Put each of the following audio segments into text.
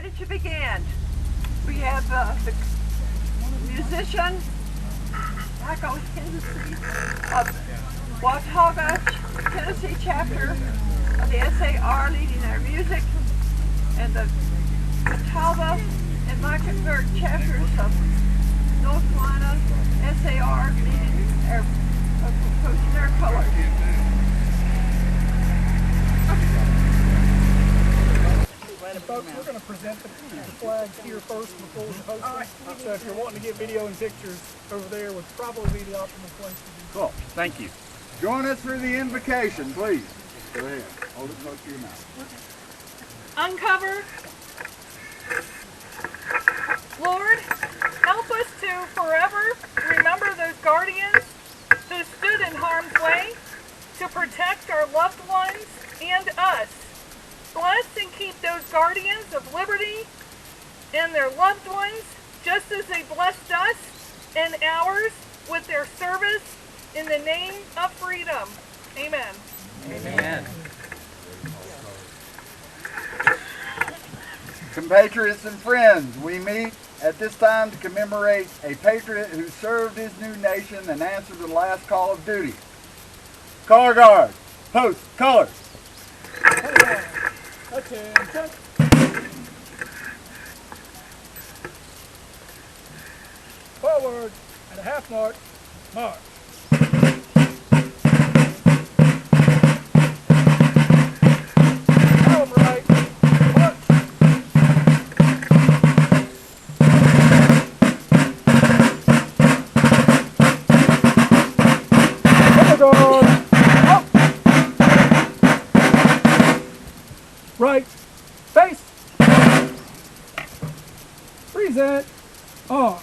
ready to begin. We have the musician, Michael Hennessy of Watauga, Tennessee chapter of the SAR leading our music, and the Catawba and Mockingbird chapters of North Carolina SAR leading our posting our colors. Folks, we're going to present the flags here first before we post them. Right. So if you're wanting to get video and pictures over there, would probably be the optimal place to do. Cool. Thank you. Join us for the invocation, please. Go ahead. Hold it close to your mouth. Uncover. Lord, help us to forever remember those guardians who stood in harm's way to protect our loved ones and us. Bless and keep those guardians of liberty and their loved ones, just as they blessed us and ours with their service in the name of freedom. Amen. Amen. Compatriots and friends, we meet at this time to commemorate a patriot who served his new nation and answered the last call of duty. Color guard, post colors. Attention. Forward and a half mark. March. Column right. March. Color guard. Up. Right. Face. Present. On.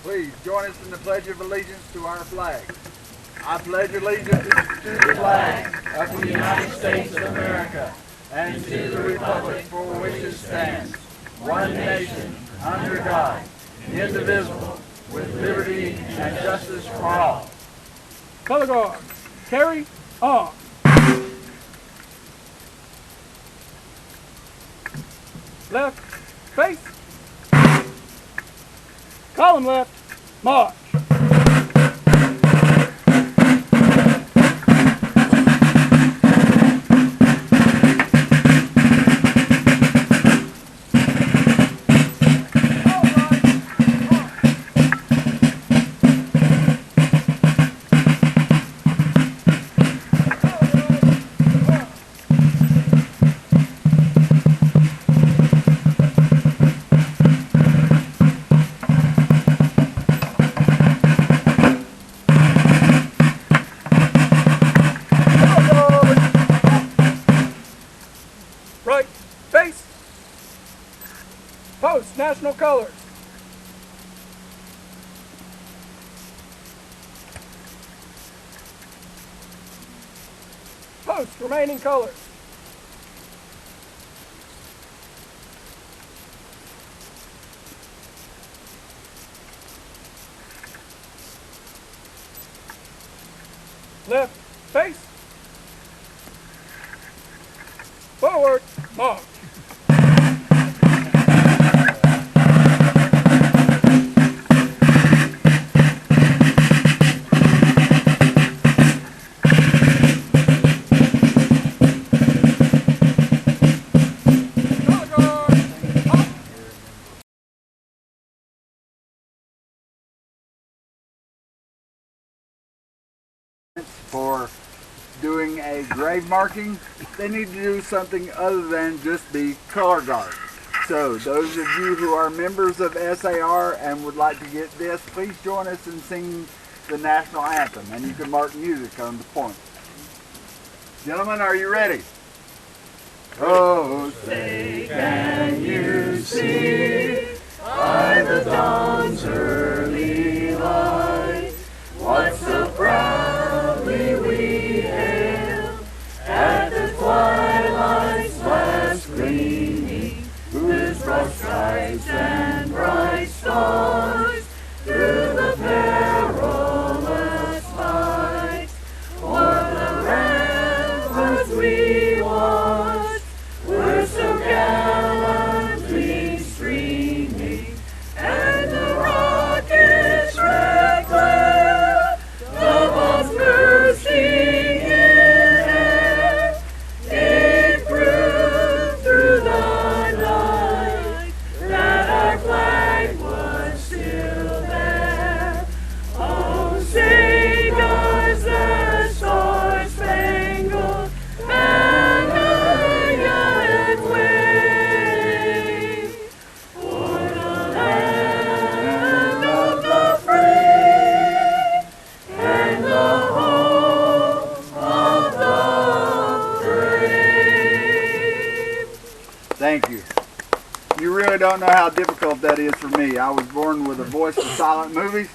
Please join us in the Pledge of Allegiance to our flag. I pledge allegiance to the flag of the United States of America and to the republic for which it stands, one nation, under God, indivisible, with liberty and justice for all. Color guard. Carry on. Left. Face. Column left. March. Right, face, post, national colors. Post, remaining colors. Left, face. Forward, march. For doing a grave marking, they need to do something other than just be color guard. So those of you who are members of SAR and would like to get this, please join us in singing the national anthem, and you can mark music on the point. Gentlemen, are you ready? Oh, say can you see by the dawn's early light what so proudly we hailed at the twilight's last gleam? Thank you. You really don't know how difficult that is for me. I was born with a voice for silent movies.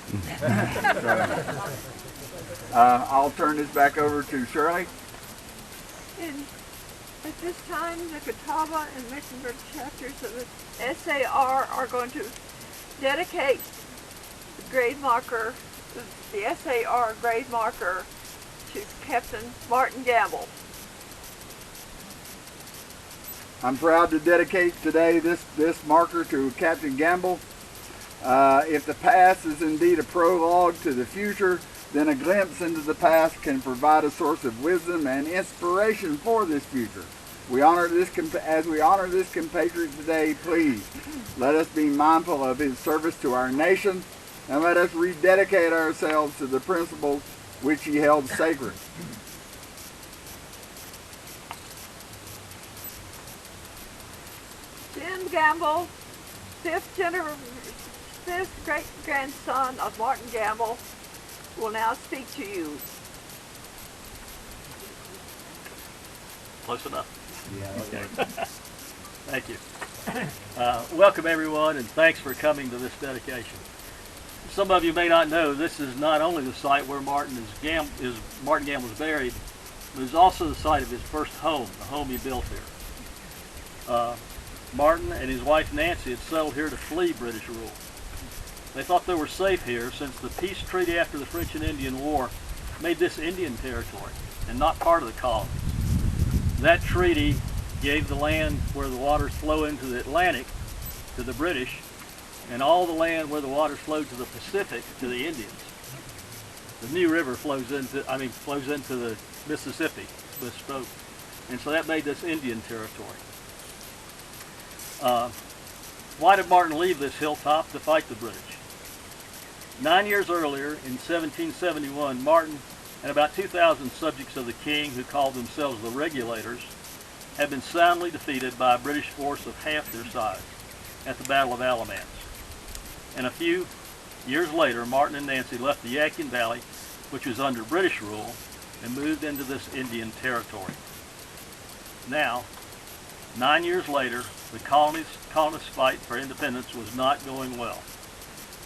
I'll turn this back over to Shirley. And at this time, the Catawba and Mecklenburg chapters of the SAR are going to dedicate the grave marker, the SAR grave marker, to Captain Martin Gambill. I'm proud to dedicate today this marker to Captain Gambill. If the past is indeed a prologue to the future, then a glimpse into the past can provide a source of wisdom and inspiration for this future. As we honor this compatriot today, please let us be mindful of his service to our nation, and let us rededicate ourselves to the principles which he held sacred. Jim Gambill, fifth great-grandson of Martin Gambill, will now speak to you. Close enough. Yeah. Okay. Thank you. Welcome everyone, and thanks for coming to this dedication. Some of you may not know this is not only the site where Martin Gambill was buried, but it's also the site of his first home, the home he built here. Martin and his wife Nancy had settled here to flee British rule. They thought they were safe here since the peace treaty after the French and Indian War made this Indian territory and not part of the colonies. That treaty gave the land where the waters flow into the Atlantic to the British, and all the land where the waters flow to the Pacific to the Indians. The New River flows into the Mississippi, bespoke, and so that made this Indian territory. Why did Martin leave this hilltop to fight the British? 9 years earlier, in 1771, Martin and about 2,000 subjects of the king, who called themselves the Regulators, had been soundly defeated by a British force of half their size at the Battle of Alamance. And a few years later, Martin and Nancy left the Yadkin Valley, which was under British rule, and moved into this Indian territory. Now, 9 years later, the colonists' fight for independence was not going well.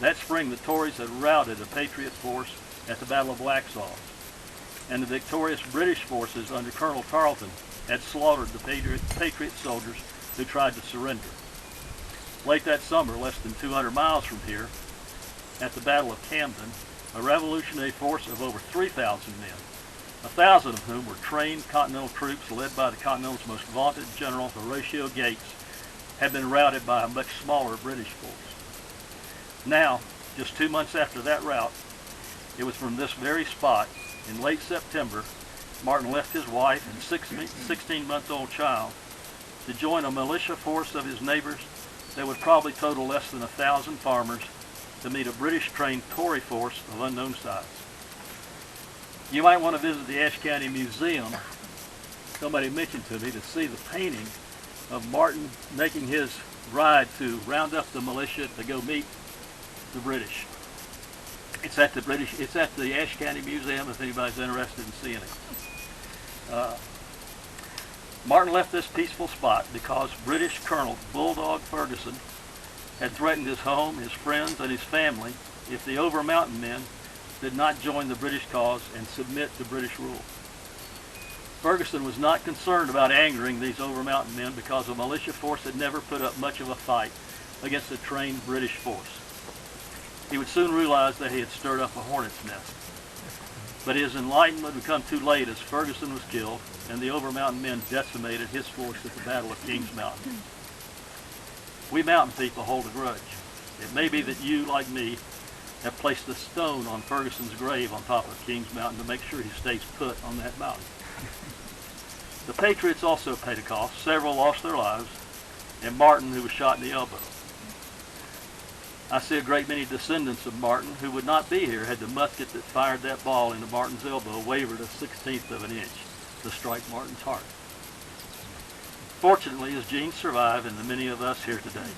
That spring, the Tories had routed a Patriot force at the Battle of Waxhaw, and the victorious British forces under Colonel Tarleton had slaughtered the Patriot soldiers who tried to surrender. Late that summer, less than 200 miles from here, at the Battle of Camden, a revolutionary force of over 3,000 men, 1,000 of whom were trained Continental troops led by the Continental's most vaunted general, Horatio Gates, had been routed by a much smaller British force. Now, just 2 months after that rout, it was from this very spot, in late September, Martin left his wife and 16-month-old child to join a militia force of his neighbors that would probably total less than 1,000 farmers to meet a British-trained Tory force of unknown size. You might want to visit the Ashe County Museum, somebody mentioned to me, to see the painting of Martin making his ride to round up the militia to go meet the British. It's at the Ashe County Museum if anybody's interested in seeing it. Martin left this peaceful spot because British Colonel Bulldog Ferguson had threatened his home, his friends, and his family if the Over Mountain men did not join the British cause and submit to British rule. Ferguson was not concerned about angering these Over Mountain men because the militia force had never put up much of a fight against a trained British force. He would soon realize that he had stirred up a hornet's nest. But his enlightenment would come too late as Ferguson was killed and the Over Mountain men decimated his force at the Battle of Kings Mountain. We mountain people hold a grudge. It may be that you, like me, have placed a stone on Ferguson's grave on top of Kings Mountain to make sure he stays put on that mountain. The Patriots also paid a cost. Several lost their lives, and Martin, who was shot in the elbow. I see a great many descendants of Martin who would not be here had the musket that fired that ball into Martin's elbow wavered a 1/16 of an inch to strike Martin's heart. Fortunately, his genes survive in the many of us here today.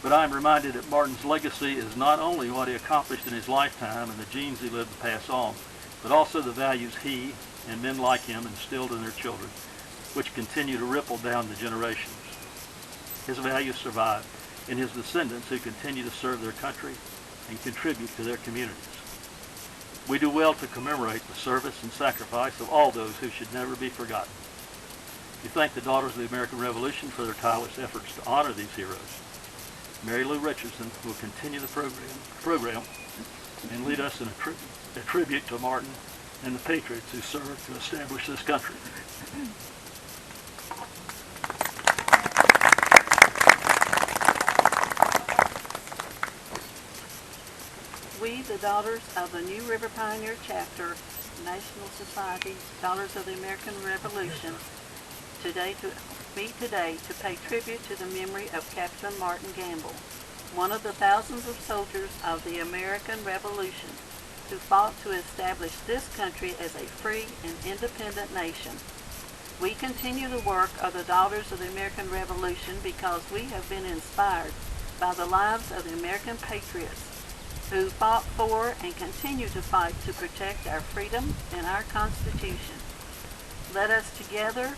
But I am reminded that Martin's legacy is not only what he accomplished in his lifetime and the genes he lived to pass on, but also the values he and men like him instilled in their children, which continue to ripple down the generations. His values survive in his descendants who continue to serve their country and contribute to their communities. We do well to commemorate the service and sacrifice of all those who should never be forgotten. We thank the Daughters of the American Revolution for their tireless efforts to honor these heroes. Mary Lou Richardson will continue the program and lead us in a tribute to Martin and the patriots who served to establish this country. We, the Daughters of the New River Pioneer Chapter, National Society, Daughters of the American Revolution, meet today to pay tribute to the memory of Captain Martin Gambill, one of the thousands of soldiers of the American Revolution who fought to establish this country as a free and independent nation. We continue the work of the Daughters of the American Revolution because we have been inspired by the lives of the American patriots who fought for and continue to fight to protect our freedom and our Constitution. Let us together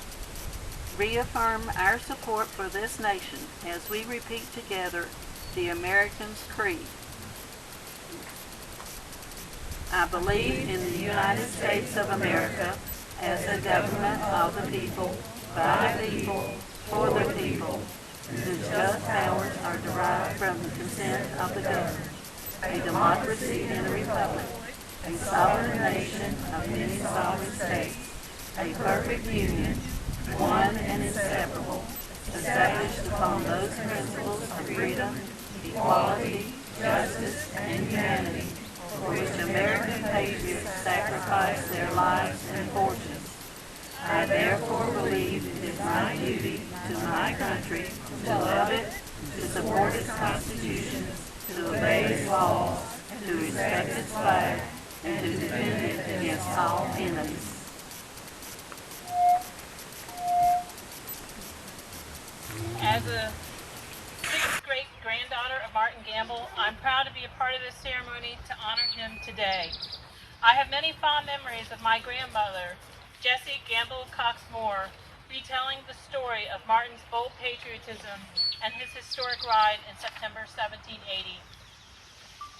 reaffirm our support for this nation as we repeat together the American's Creed. I believe in the United States of America as a government of the people, by the people, for the people, whose just powers are derived from the consent of the governed, a democracy and a republic, a sovereign nation of many sovereign states, a perfect union, one and inseparable, established upon those principles of freedom, equality, justice, and humanity, for which American patriots sacrificed their lives and fortunes. I therefore believe it is my duty to my country to love it, to support its Constitution, to obey its laws, to respect its flag, and to defend it against all enemies. As a sixth great-granddaughter of Martin Gambill, I'm proud to be a part of this ceremony to honor him today. I have many fond memories of my grandmother, Jessie Gambill Cox Moore, retelling the story of Martin's bold patriotism and his historic ride in September 1780.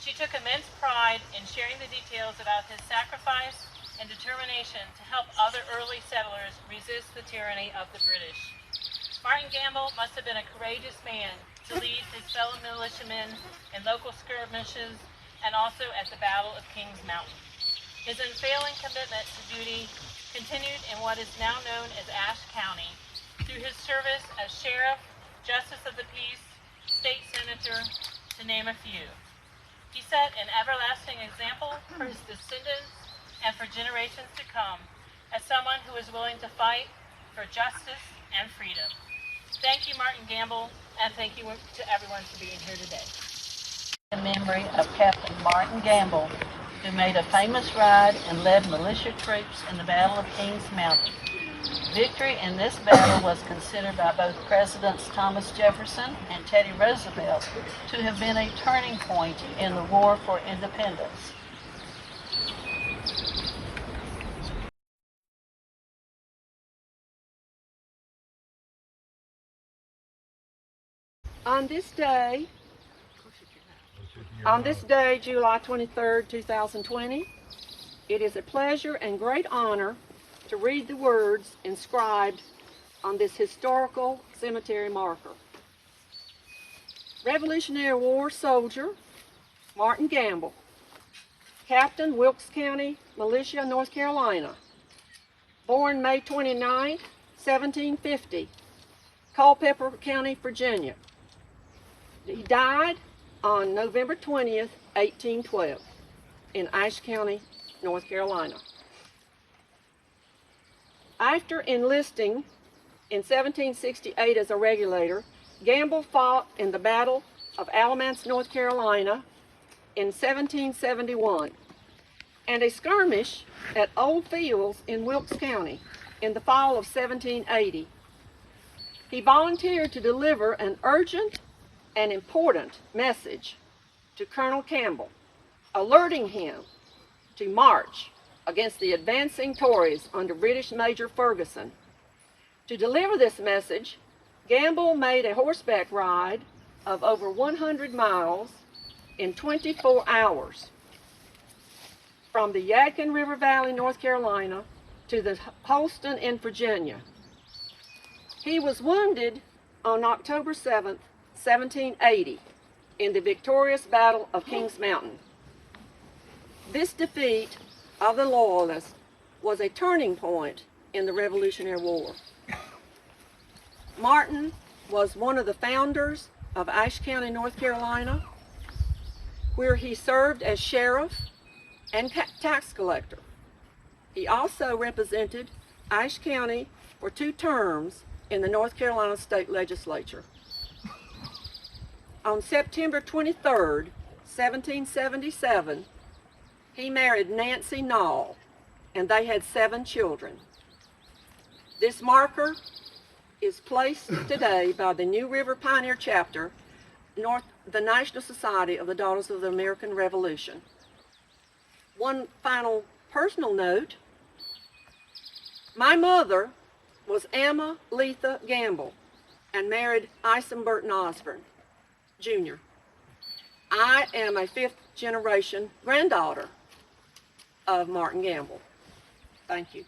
She took immense pride in sharing the details about his sacrifice and determination to help other early settlers resist the tyranny of the British. Martin Gambill must have been a courageous man to lead his fellow militiamen in local skirmishes and also at the Battle of Kings Mountain. His unfailing commitment to duty continued in what is now known as Ashe County through his service as sheriff, justice of the peace, state senator, to name a few. He set an everlasting example for his descendants and for generations to come as someone who was willing to fight for justice and freedom. Thank you, Martin Gambill, and thank you to everyone for being here today. In memory of Captain Martin Gambill, who made a famous ride and led militia troops in the Battle of Kings Mountain. Victory in this battle was considered by both Presidents Thomas Jefferson and Teddy Roosevelt to have been a turning point in the War for Independence. On this day, July 23, 2020, it is a pleasure and great honor to read the words inscribed on this historical cemetery marker. Revolutionary War soldier Martin Gambill, Captain, Wilkes County Militia, North Carolina, born May 29, 1750, Culpeper County, Virginia. He died on November 20th, 1812, in Ashe County, North Carolina. After enlisting in 1768 as a regulator, Gambill fought in the Battle of Alamance, North Carolina in 1771, and a skirmish at Old Fields in Wilkes County in the fall of 1780. He volunteered to deliver an urgent and important message to Colonel Campbell, alerting him to march against the advancing Tories under British Major Ferguson. To deliver this message, Gambill made a horseback ride of over 100 miles in 24 hours from the Yadkin River Valley, North Carolina, to the Holston in Virginia. He was wounded on October 7th, 1780, in the victorious Battle of Kings Mountain. This defeat of the Loyalists was a turning point in the Revolutionary War. Martin was one of the founders of Ashe County, North Carolina, where he served as sheriff and tax collector. He also represented Ashe County for 2 terms in the North Carolina State Legislature. On September 23rd, 1777, he married Nancy Nall, and they had 7 children. This marker is placed today by the New River Pioneer Chapter, the National Society of the Daughters of the American Revolution. One final personal note: my mother was Emma Letha Gambill and married Isom Burton Osborne, Jr. I am a 5th generation granddaughter of Martin Gambill. Thank you.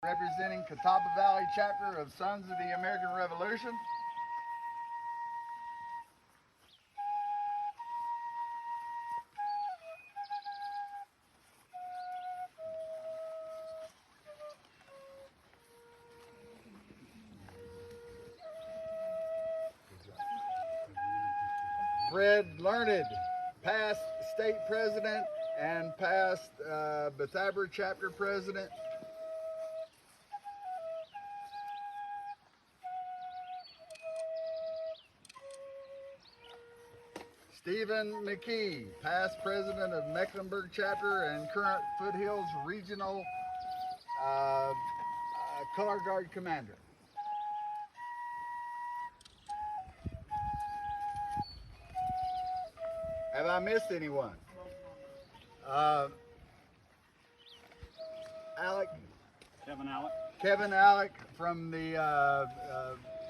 Representing Catawba Valley Chapter of Sons of the American Revolution. Fred Learned, past state president and past Bethabara chapter president. Stephen McKee, past president of Mecklenburg chapter and current Foothills Regional Color Guard commander. Have I missed anyone? Alec? Kevin Alec from the,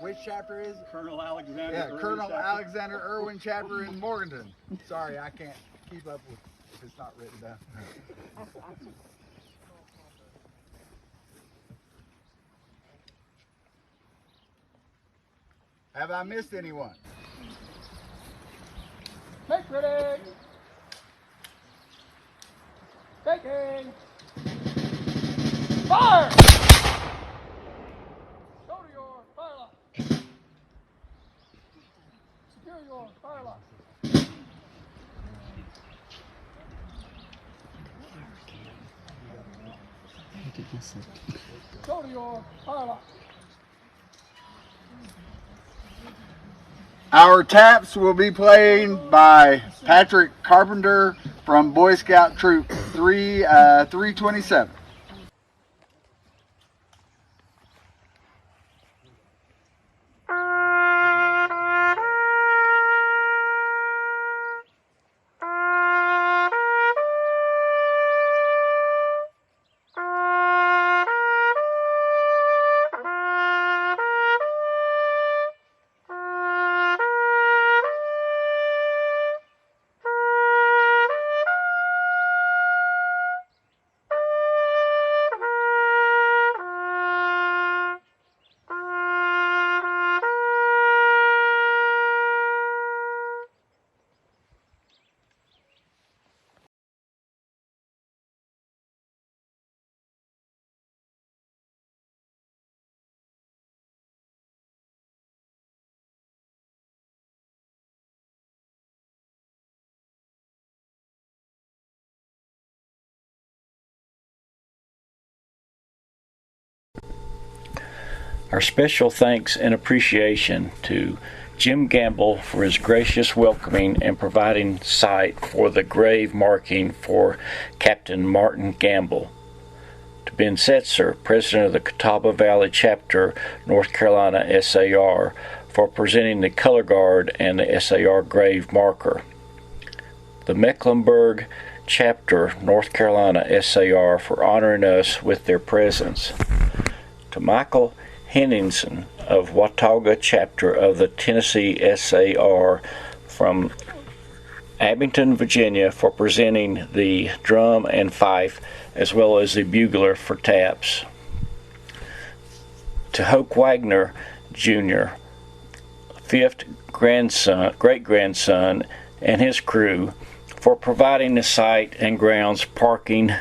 which chapter is it? Colonel Alexander. Yeah, Irwin Colonel chapter. Alexander Irwin chapter in Morganton. Sorry, I can't keep up with if it's not written down. Have I missed anyone? Make ready. Taking. Fire! Go to your fire lock. Secure your fire lock. Go to your fire lock. Our taps will be played by Patrick Carpenter from Boy Scout Troop 327. Our special thanks and appreciation to Jim Gambill for his gracious welcoming and providing site for the grave marking for Captain Martin Gambill. To Ben Setzer, President of the Catawba Valley Chapter, North Carolina SAR, for presenting the color guard and the SAR grave marker. The Mecklenburg Chapter, North Carolina SAR, for honoring us with their presence. To Michael Henningsen of Watauga Chapter of the Tennessee SAR from Abington, Virginia, for presenting the drum and fife as well as the bugler for taps. To Hoke Wagner Jr., fifth great-grandson, and his crew, for providing the site and grounds, parking,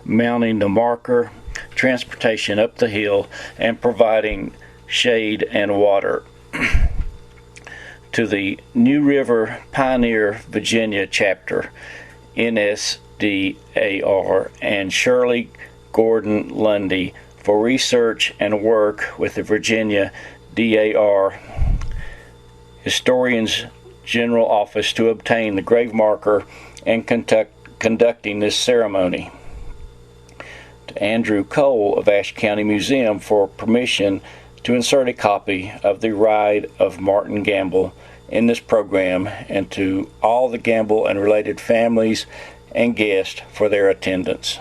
mounting the marker, transportation up the hill, and providing shade and water. To the New River Pioneer, Virginia Chapter, NSDAR, and Shirley Gordon Lundy for research and work with the Virginia DAR Historian's General Office to obtain the grave marker and conducting this ceremony. To Andrew Cole of Ashe County Museum for permission to insert a copy of the Ride of Martin Gambill in this program, and to all the Gambill and related families and guests for their attendance.